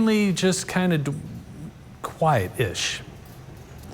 Just kind of quiet-ish.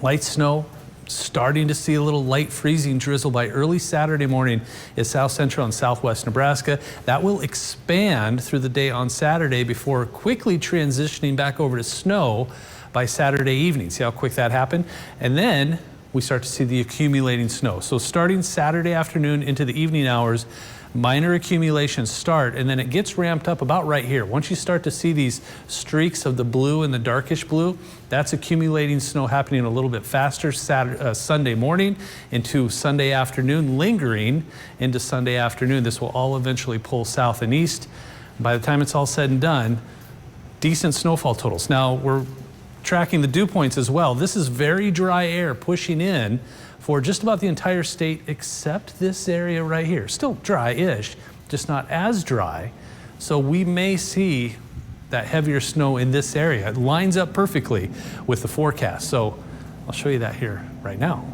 Light snow, starting to see a little light freezing drizzle by early Saturday morning in south central and southwest Nebraska. That will expand through the day on Saturday before quickly transitioning back over to snow by Saturday evening. See how quick that happened? And then we start to see the accumulating snow. So starting Saturday afternoon into the evening hours, minor accumulations start, and then it gets ramped up about right here. Once you start to see these streaks of the blue and the darkish blue, that's accumulating snow happening a little bit faster Sunday morning into Sunday afternoon, lingering into Sunday afternoon. This will all eventually pull south and east. By the time it's all said and done, decent snowfall totals. Now we're tracking the dew points as well. This is very dry air pushing in for just about the entire state except this area right here. Still dry-ish, just not as dry. So we may see that heavier snow in this area. It lines up perfectly with the forecast. So I'll show you that here right now.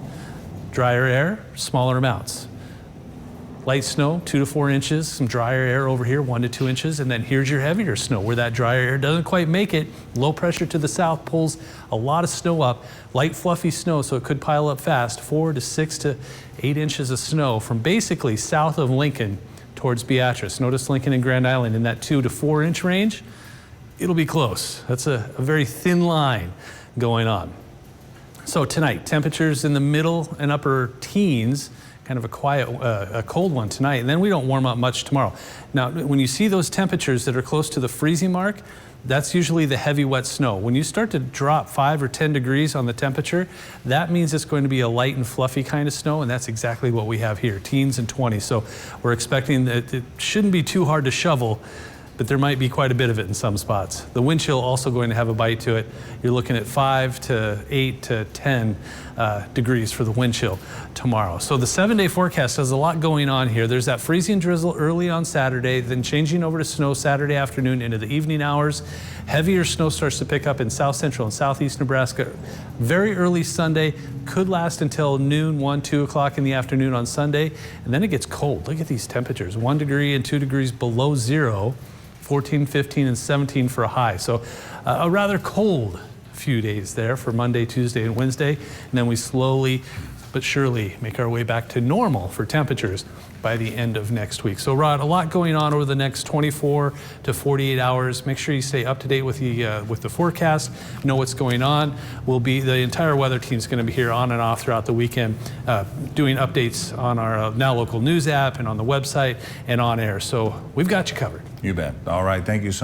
Drier air, smaller amounts. Light snow, 2 to 4 inches, some drier air over here, 1 to 2 inches, and then here's your heavier snow where that drier air doesn't quite make it. Low pressure to the south pulls a lot of snow up, light fluffy snow, so it could pile up fast, 4 to 6 to 8 inches of snow from basically south of Lincoln towards Beatrice. Notice Lincoln and Grand Island in that 2 to 4 inch range. It'll be close. That's a very thin line going on. So tonight, temperatures in the middle and upper teens, kind of a quiet, a cold one tonight, and then we don't warm up much tomorrow. Now, when you see those temperatures that are close to the freezing mark, that's usually the heavy wet snow. When you start to drop 5 or 10 degrees on the temperature, that means it's going to be a light and fluffy kind of snow, and that's exactly what we have here, teens and 20s. So we're expecting that it shouldn't be too hard to shovel, but there might be quite a bit of it in some spots. The wind chill also going to have a bite to it. You're looking at 5 to 8 to 10 degrees for the wind chill tomorrow. So the 7-day forecast has a lot going on here. There's that freezing drizzle early on Saturday, then changing over to snow Saturday afternoon into the evening hours. Heavier snow starts to pick up in south central and southeast Nebraska very early Sunday, could last until noon, 1, 2 o'clock in the afternoon on Sunday, and then it gets cold. Look at these temperatures, 1 degree and 2 degrees below zero. 14, 15, and 17 for a high. So a rather cold few days there for Monday, Tuesday, and Wednesday. And then we slowly but surely make our way back to normal for temperatures by the end of next week. So Rod, a lot going on over the next 24 to 48 hours. Make sure you stay up to date with the forecast, know what's going on. The entire weather team is going to be here on and off throughout the weekend, doing updates on our Now Local News app and on the website and on air. So we've got you covered. You bet. All right. Thank you so much.